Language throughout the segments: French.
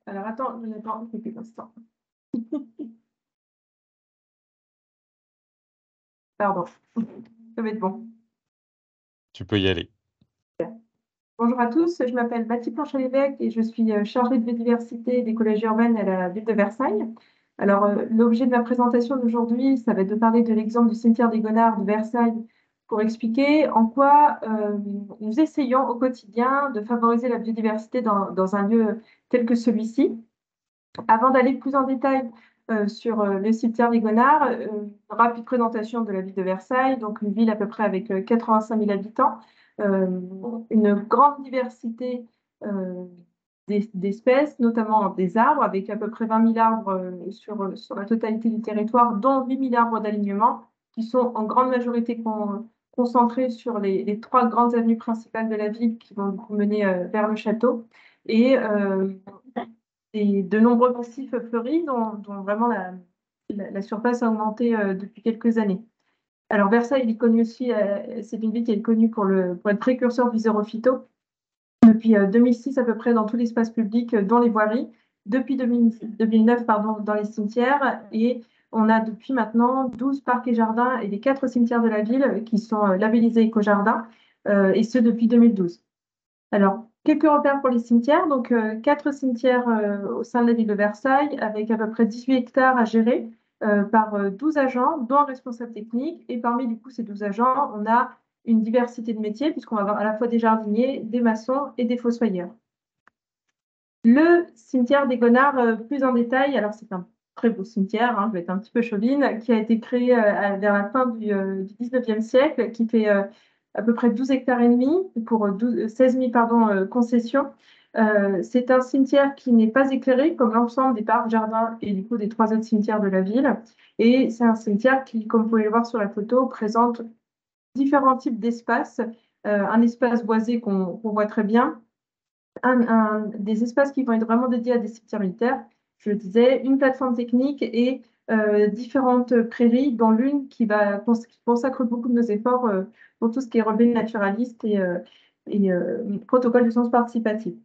Alors attends, je n'attends quelques instants. Pardon, ça va être bon. Tu peux y aller. Bonjour à tous, je m'appelle Mathilde Planche-Lévesque et je suis chargée de biodiversité et d'écologie urbaine à la ville de Versailles. Alors, l'objet de ma présentation d'aujourd'hui, ça va être de parler de l'exemple du cimetière des Gonards de Versailles pour expliquer en quoi nous essayons au quotidien de favoriser la biodiversité dans un lieu tel que celui-ci. Avant d'aller plus en détail sur le cimetière des Gonards, une rapide présentation de la ville de Versailles, donc une ville à peu près avec 85 000 habitants, euh, une grande diversité euh, d'espèces, notamment des arbres, avec à peu près 20 000 arbres sur la totalité du territoire, dont 8 000 arbres d'alignement, qui sont en grande majorité concentrés sur les trois grandes avenues principales de la ville qui vont mener vers le château. Et de nombreux massifs fleuris dont vraiment la surface a augmenté depuis quelques années. Alors Versailles, il est connu aussi, c'est une ville qui est connue pour être précurseur du zéro phyto depuis 2006 à peu près dans tout l'espace public, dont les voiries, depuis 2009 pardon, dans les cimetières, et on a depuis maintenant 12 parcs et jardins et les 4 cimetières de la ville qui sont labellisés éco-jardins, et ce depuis 2012. Alors, quelques repères pour les cimetières. Donc, 4 cimetières au sein de la ville de Versailles, avec à peu près 18 hectares à gérer par 12 agents, dont un responsable technique. Et parmi du coup, ces 12 agents, on a une diversité de métiers, puisqu'on va avoir à la fois des jardiniers, des maçons et des fossoyeurs. Le cimetière des Gonards, plus en détail, alors c'est un très beau cimetière, je vais être un petit peu chauvine, qui a été créé vers la fin du 19e siècle, qui fait à peu près 12 hectares et demi pour 16 000 concessions. C'est un cimetière qui n'est pas éclairé comme l'ensemble des parcs, jardins et du coup des 3 autres cimetières de la ville. Et c'est un cimetière qui, comme vous pouvez le voir sur la photo, présente différents types d'espaces. Un espace boisé qu'on voit très bien, des espaces qui vont être vraiment dédiés à des cimetières militaires, je le disais, une plateforme technique et différentes prairies, dont l'une qui consacre beaucoup de nos efforts pour tout ce qui est relevé naturaliste et protocole de sciences participatives.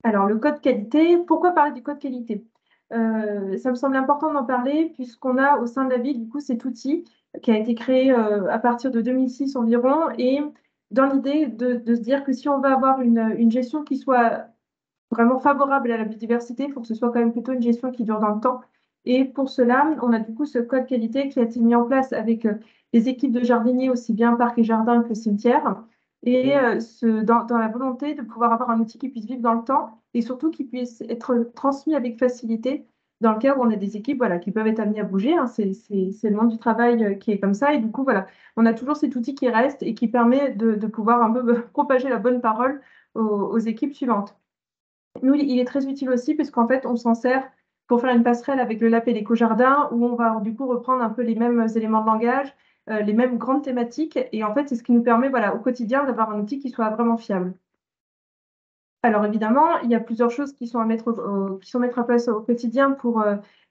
Alors, le code qualité, pourquoi parler du code qualité? Ça me semble important d'en parler puisqu'on a au sein de la ville, du coup, cet outil qui a été créé à partir de 2006 environ et dans l'idée de se dire que si on va avoir une gestion qui soit vraiment favorable à la biodiversité, il faut que ce soit quand même plutôt une gestion qui dure dans le temps. Et pour cela, on a du coup ce code qualité qui a été mis en place avec les équipes de jardiniers, aussi bien parcs et jardins que cimetières, et dans la volonté de pouvoir avoir un outil qui puisse vivre dans le temps et surtout qui puisse être transmis avec facilité dans le cas où on a des équipes voilà, qui peuvent être amenées à bouger. C'est le monde du travail qui est comme ça. Et du coup, voilà, on a toujours cet outil qui reste et qui permet de pouvoir un peu propager la bonne parole aux équipes suivantes. Nous, il est très utile aussi puisqu'en fait, on s'en sert pour faire une passerelle avec le lab et l'éco-jardin où on va du coup reprendre un peu les mêmes éléments de langage, les mêmes grandes thématiques. Et en fait, c'est ce qui nous permet voilà, au quotidien d'avoir un outil qui soit vraiment fiable. Alors évidemment, il y a plusieurs choses qui sont à mettre, en place au quotidien pour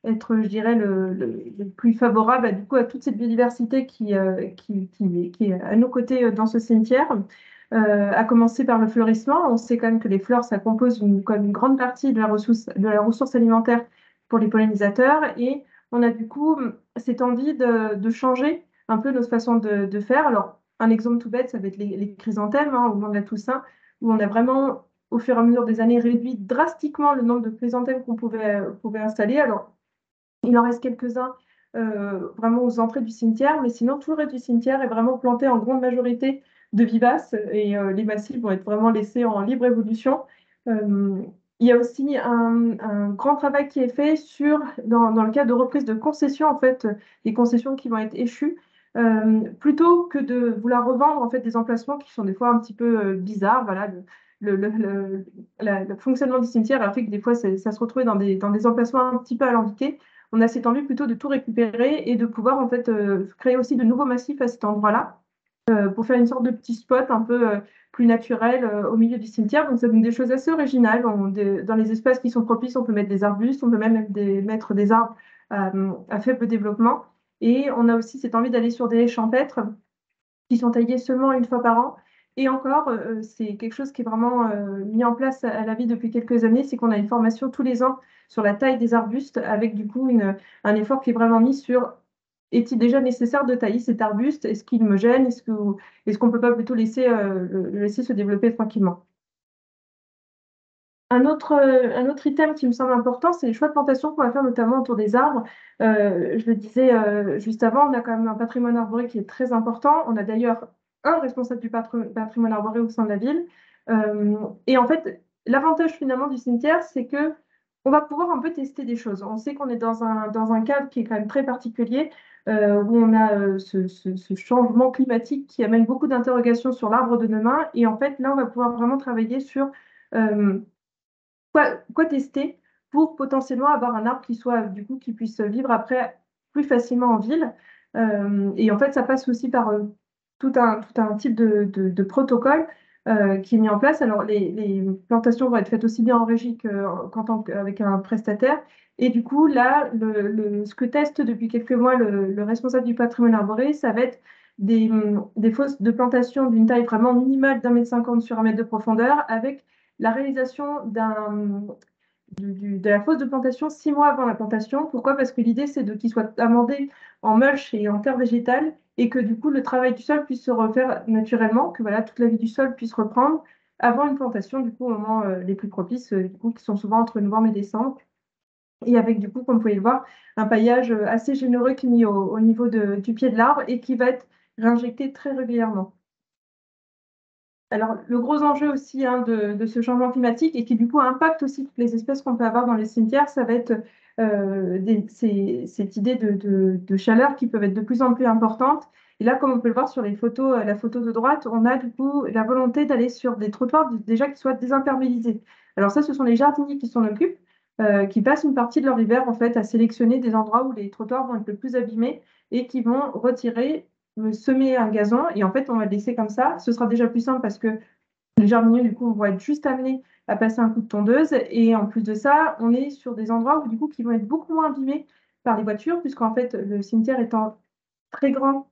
être, je dirais, le plus favorable du coup, à toute cette biodiversité qui est à nos côtés dans ce cimetière. À commencer par le fleurissement. On sait quand même que les fleurs, ça compose comme une grande partie de la ressource alimentaire pour les pollinisateurs. Et on a du coup cette envie de changer un peu notre façon de faire. Alors, un exemple tout bête, ça va être les chrysanthèmes au moment de la Toussaint, où on a vraiment au fur et à mesure des années, réduit drastiquement le nombre de chrysanthèmes qu'on pouvait installer. Alors, il en reste quelques-uns vraiment aux entrées du cimetière, mais sinon, tout le reste du cimetière est vraiment planté en grande majorité de vivaces et les massifs vont être vraiment laissés en libre évolution. Il y a aussi un grand travail qui est fait dans le cadre de reprise de concessions, en fait, des concessions qui vont être échues, plutôt que de vouloir revendre en fait, des emplacements qui sont des fois un petit peu bizarres. Voilà, le fonctionnement du cimetière a fait que des fois, ça se retrouvait dans des emplacements un petit peu alambiqués. On a cette envie plutôt de tout récupérer et de pouvoir en fait créer aussi de nouveaux massifs à cet endroit-là pour faire une sorte de petit spot un peu plus naturel au milieu du cimetière. Donc ça donne des choses assez originales. Dans les espaces qui sont propices, on peut mettre des arbustes, on peut même mettre des arbres à faible développement. Et on a aussi cette envie d'aller sur des haies champêtres qui sont taillées seulement une fois par an Et encore, c'est quelque chose qui est vraiment mis en place à la vie depuis quelques années, c'est qu'on a une formation tous les ans sur la taille des arbustes, avec du coup un effort qui est vraiment mis sur est-il déjà nécessaire de tailler cet arbuste? Est-ce qu'il me gêne? Est-ce qu'on ne peut pas plutôt laisser, le laisser se développer tranquillement? Un autre item qui me semble important, c'est les choix de plantation qu'on va faire notamment autour des arbres. Je le disais juste avant, on a quand même un patrimoine arboré qui est très important. On a d'ailleurs un responsable du patrimoine arboré au sein de la ville. Et en fait, l'avantage finalement du cimetière, c'est que on va pouvoir un peu tester des choses. On sait qu'on est dans un cadre qui est quand même très particulier, où on a ce changement climatique qui amène beaucoup d'interrogations sur l'arbre de demain. Et en fait, là, on va pouvoir vraiment travailler sur euh, quoi tester pour potentiellement avoir un arbre qui soit du coup qui puisse vivre après plus facilement en ville. Et en fait, ça passe aussi par tout un type de protocole qui est mis en place. Alors, les plantations vont être faites aussi bien en régie qu'avec un prestataire. Et du coup, là, ce que teste depuis quelques mois le responsable du patrimoine arboré, ça va être des fosses de plantation d'une taille vraiment minimale d'1,50 m sur 1 m de profondeur, avec la réalisation de la fosse de plantation 6 mois avant la plantation. Pourquoi? Parce que l'idée, c'est qu'il soit amendé en mulch et en terre végétale et que du coup, le travail du sol puisse se refaire naturellement, que voilà, toute la vie du sol puisse reprendre avant une plantation, du coup, au moment les plus propices, du coup, qui sont souvent entre novembre et décembre. Et avec, du coup, comme vous pouvez le voir, un paillage assez généreux qui est mis au niveau du pied de l'arbre et qui va être réinjecté très régulièrement. Alors, le gros enjeu aussi hein, de ce changement climatique et qui du coup impacte aussi toutes les espèces qu'on peut avoir dans les cimetières, ça va être cette idée de chaleur qui peuvent être de plus en plus importantes. Et là, comme on peut le voir sur les photos, la photo de droite, on a du coup la volonté d'aller sur des trottoirs déjà qui soient désimperméabilisés. Alors ça, ce sont les jardiniers qui s'en occupent, qui passent une partie de leur hiver en fait à sélectionner des endroits où les trottoirs vont être le plus abîmés et qui vont retirer semer un gazon et en fait on va le laisser comme ça. Ce sera déjà plus simple parce que les jardiniers du coup vont être juste amenés à passer un coup de tondeuse et en plus de ça, on est sur des endroits où du coup qui vont être beaucoup moins abîmés par les voitures puisqu'en fait le cimetière étant très grand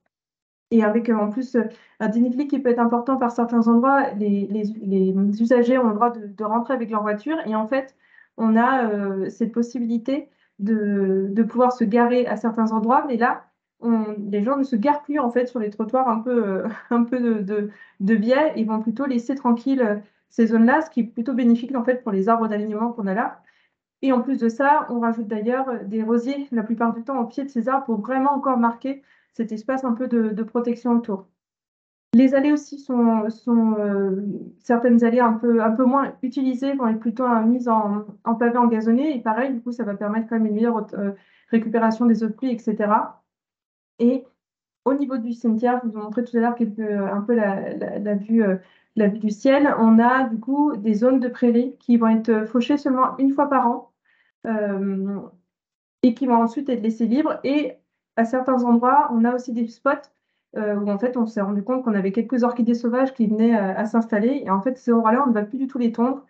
et avec en plus un dénivelé qui peut être important par certains endroits, les usagers ont le droit de rentrer avec leur voiture et en fait on a cette possibilité de pouvoir se garer à certains endroits, mais là les gens ne se garent plus en fait sur les trottoirs un peu, un peu de biais, ils vont plutôt laisser tranquille ces zones-là, ce qui est plutôt bénéfique en fait pour les arbres d'alignement qu'on a là. Et en plus de ça, on rajoute d'ailleurs des rosiers la plupart du temps au pied de ces arbres pour vraiment encore marquer cet espace un peu de protection autour. Les allées aussi certaines allées un peu moins utilisées vont être plutôt mises en pavé engazonné. Et pareil, du coup, ça va permettre quand même une meilleure récupération des eaux de pluie, etc. Et au niveau du cimetière, je vous ai montré tout à l'heure un peu la vue du ciel. On a du coup des zones de prairies qui vont être fauchées seulement une fois par an euh, et qui vont ensuite être laissées libres. Et à certains endroits, on a aussi des spots où en fait on s'est rendu compte qu'on avait quelques orchidées sauvages qui venaient à s'installer. Et en fait, ces endroits-là, on ne va plus du tout les tondre,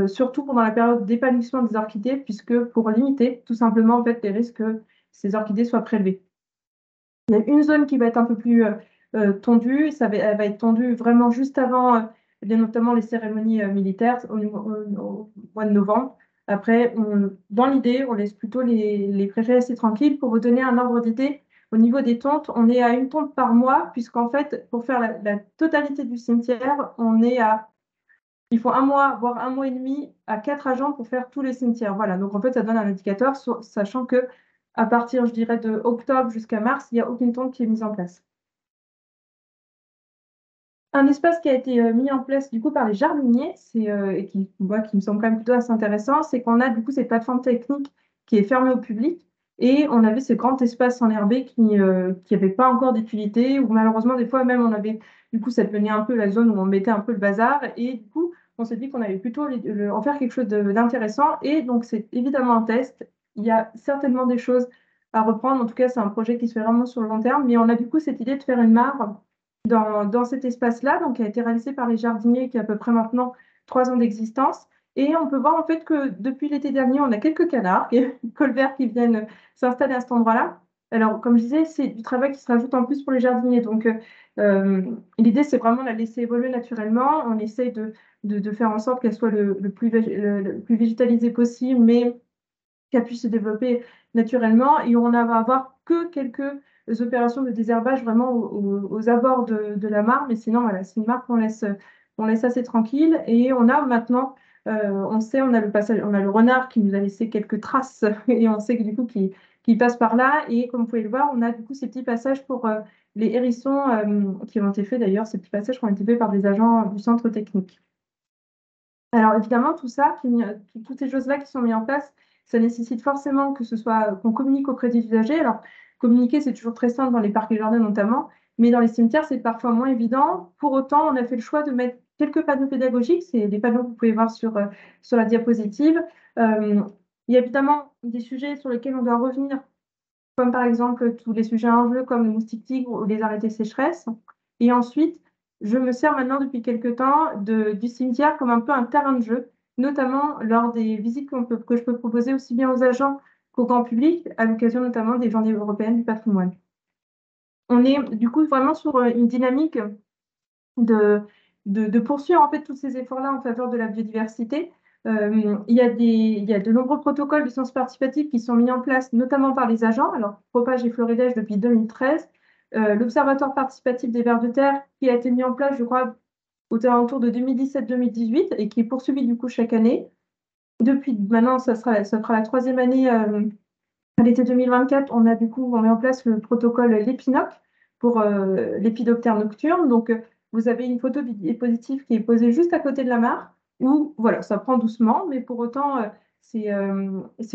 surtout pendant la période d'épanouissement des orchidées, puisque pour limiter tout simplement en fait, les risques que ces orchidées soient prélevées. Il y a une zone qui va être un peu plus tondue. Elle va être tondue vraiment juste avant, bien notamment les cérémonies militaires au mois de novembre. Après, dans l'idée, on laisse plutôt les prairies assez tranquilles. Pour vous donner un ordre d'idée, au niveau des tontes, on est à une tonte par mois, puisqu'en fait, pour faire la totalité du cimetière, il faut un mois, voire un mois et demi à 4 agents pour faire tous les cimetières. Voilà, donc en fait, ça donne un indicateur, sachant que à partir, je dirais, de octobre jusqu'à mars, il n'y a aucune tonte qui est mise en place. Un espace qui a été mis en place du coup par les jardiniers, et qui me semble quand même plutôt assez intéressant, c'est qu'on a du coup cette plateforme technique qui est fermée au public et on avait ce grand espace enherbé qui n'avait pas encore d'utilité, ou malheureusement des fois même on avait, du coup ça devenait un peu la zone où on mettait un peu le bazar et du coup on s'est dit qu'on allait plutôt en faire quelque chose d'intéressant et donc c'est évidemment un test. Il y a certainement des choses à reprendre, en tout cas c'est un projet qui se fait vraiment sur le long terme, mais on a du coup cette idée de faire une mare dans cet espace-là, donc qui a été réalisé par les jardiniers, qui a à peu près maintenant 3 ans d'existence. Et on peut voir en fait que depuis l'été dernier, on a quelques canards, colverts qui viennent s'installer à cet endroit-là. Alors, comme je disais, c'est du travail qui se rajoute en plus pour les jardiniers. Donc, l'idée, c'est vraiment de la laisser évoluer naturellement. On essaye de faire en sorte qu'elle soit le plus végétalisée possible, mais qu'elle puisse se développer naturellement. Et on va avoir que quelques opérations de désherbage vraiment aux abords de la mare. Mais sinon, voilà, c'est une mare qu'on laisse assez tranquille. Et on a maintenant, on sait, on a le passage, on a le renard qui nous a laissé quelques traces et on sait que du coup qui passe par là. Et comme vous pouvez le voir, on a du coup ces petits passages pour les hérissons qui ont été faits d'ailleurs, ces petits passages qui ont été faits par des agents du centre technique. Alors évidemment, tout ça, toutes ces choses-là qui sont mises en place, ça nécessite forcément que ce soit qu'on communique auprès des usagers. Alors communiquer, c'est toujours très simple dans les parcs et jardins notamment, mais dans les cimetières, c'est parfois moins évident. Pour autant, on a fait le choix de mettre quelques panneaux pédagogiques. C'est des panneaux que vous pouvez voir sur la diapositive. Euh, il y a évidemment des sujets sur lesquels on doit revenir, comme par exemple tous les sujets enjeux comme le moustique tigre ou les arrêtés sécheresse. Et ensuite, je me sers maintenant depuis quelques temps du cimetière comme un peu un terrain de jeu, notamment lors des visites que je peux proposer aussi bien aux agents qu'au grand public, à l'occasion notamment des Journées européennes du patrimoine. On est du coup vraiment sur une dynamique de, de poursuivre en fait tous ces efforts-là en faveur de la biodiversité. Il y a de nombreux protocoles de sciences participatives qui sont mis en place, notamment par les agents. Alors, Propage et Florilège depuis 2013. L'Observatoire participatif des vers de terre qui a été mis en place, je crois, aux alentours de 2017-2018 et qui est poursuivi du coup chaque année. Depuis maintenant, ça fera la troisième année. À l'été 2024, on met en place le protocole l'épinoc pour l'épidoptère nocturne. Donc, vous avez une photo du dispositif qui est posée juste à côté de la mare, où voilà, ça prend doucement, mais pour autant, c'est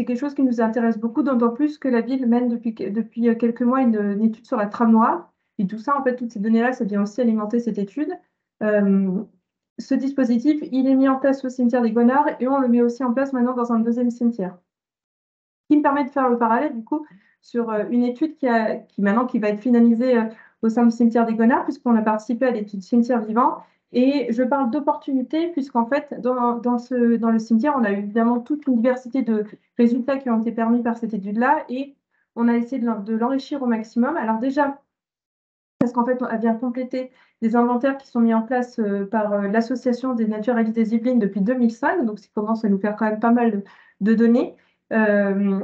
quelque chose qui nous intéresse beaucoup, d'autant plus que la ville mène depuis quelques mois une étude sur la trame noire. Et tout ça, en fait, toutes ces données-là, ça vient aussi alimenter cette étude. Euh, Ce dispositif, il est mis en place au cimetière des Gonards et on le met aussi en place maintenant dans un deuxième cimetière qui me permet de faire le parallèle du coup sur une étude qui va être finalisée au sein du cimetière des Gonards, puisqu'on a participé à l'étude cimetière vivant. Et je parle d'opportunités, puisqu'en fait, dans le cimetière, on a eu évidemment toute une diversité de résultats qui ont été permis par cette étude-là, et on a essayé de l'enrichir au maximum. Alors déjà, parce qu'en fait, elle vient compléter des inventaires qui sont mis en place par l'Association des naturalistes des Yvelines depuis 2005, donc ça commence à nous faire quand même pas mal de données. Euh,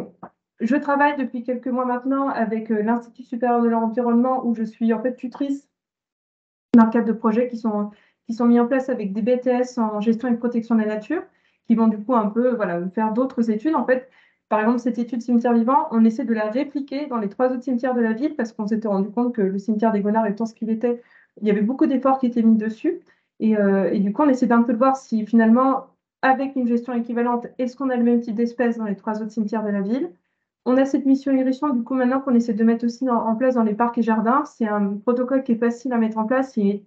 je travaille depuis quelques mois maintenant avec l'Institut supérieur de l'environnement où je suis en fait tutrice dans le cadre de projets qui sont mis en place avec des BTS en gestion et protection de la nature, qui vont du coup un peu voilà, faire d'autres études. En fait, par exemple, cette étude cimetière vivant, on essaie de la répliquer dans les trois autres cimetières de la ville parce qu'on s'était rendu compte que le cimetière des Gonards étant ce qu'il était, il y avait beaucoup d'efforts qui étaient mis dessus. Et du coup, on essaie d'un peu de voir si finalement, avec une gestion équivalente, est-ce qu'on a le même type d'espèces dans les trois autres cimetières de la ville? On a cette mission irrigation, du coup, maintenant qu'on essaie de mettre aussi en place dans les parcs et jardins. C'est un protocole qui est facile à mettre en place et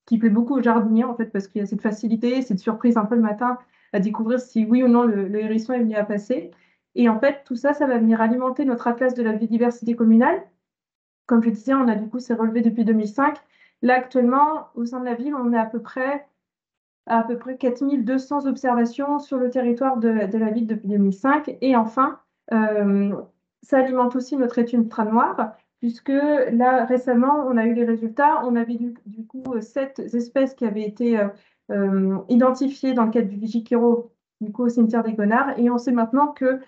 qui plaît beaucoup aux jardiniers, en fait, parce qu'il y a cette facilité, cette surprise un peu le matin à découvrir si oui ou non le hérisson est venu à passer. Et en fait, tout ça, ça va venir alimenter notre atlas de la biodiversité communale. Comme je disais, on a du coup, c'est relevé depuis 2005. Là, actuellement, au sein de la ville, on est à peu près 4200 observations sur le territoire de la ville depuis 2005. Et enfin, euh, ça alimente aussi notre étude Trame Noire, puisque là, récemment, on a eu les résultats. On avait du coup 7 espèces qui avaient été identifiées dans le cadre du Vigipirro, du coup, au cimetière des Gonards. Et on sait maintenant que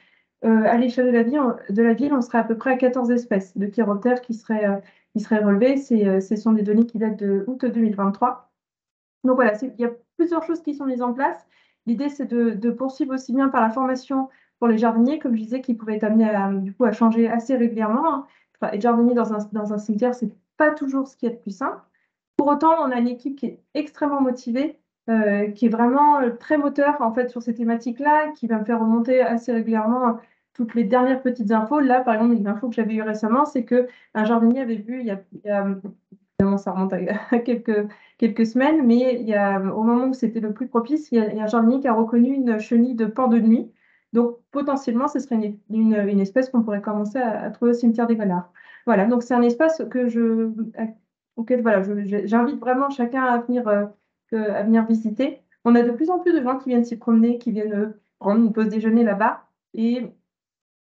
à l'échelle de la ville, on serait à peu près à 14 espèces de chiroptères qui seraient relevées. Ce sont des données qui datent de août 2023. Donc voilà, il y a plusieurs choses qui sont mises en place. L'idée, c'est de poursuivre aussi bien par la formation pour les jardiniers, comme je disais, qui pouvaient être amenés du coup, à changer assez régulièrement, hein. Enfin, être jardinier dans un cimetière, c'est pas toujours ce qui est le plus simple. Pour autant, on a une équipe qui est extrêmement motivée, qui est vraiment très moteur en fait sur ces thématiques-là, qui va me faire remonter assez régulièrement toutes les dernières petites infos. Là, par exemple, une info que j'avais eue récemment, c'est que un jardinier avait vu évidemment, ça remonte à quelques semaines, mais au moment où c'était le plus propice, il y a un jardinier qui a reconnu une chenille de pan de nuit. Donc, potentiellement, ce serait une espèce qu'on pourrait commencer à trouver au cimetière des Gonards. Voilà, donc c'est un espace auquel voilà, j'invite vraiment chacun à venir visiter. On a de plus en plus de gens qui viennent s'y promener, qui viennent prendre une pause déjeuner là-bas. Et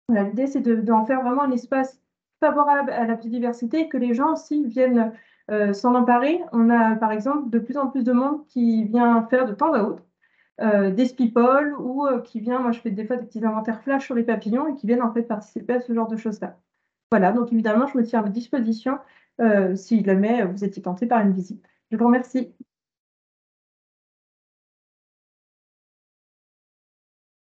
voilà, l'idée, c'est d'en faire vraiment un espace favorable à la biodiversité et que les gens aussi viennent s'en emparer. On a par exemple de plus en plus de monde qui vient faire de temps à autre des people ou qui vient, moi je fais des fois des petits inventaires flash sur les papillons et qui viennent en fait participer à ce genre de choses-là. Voilà, donc évidemment, je me tiens à votre disposition si jamais vous étiez tenté par une visite. Je vous remercie.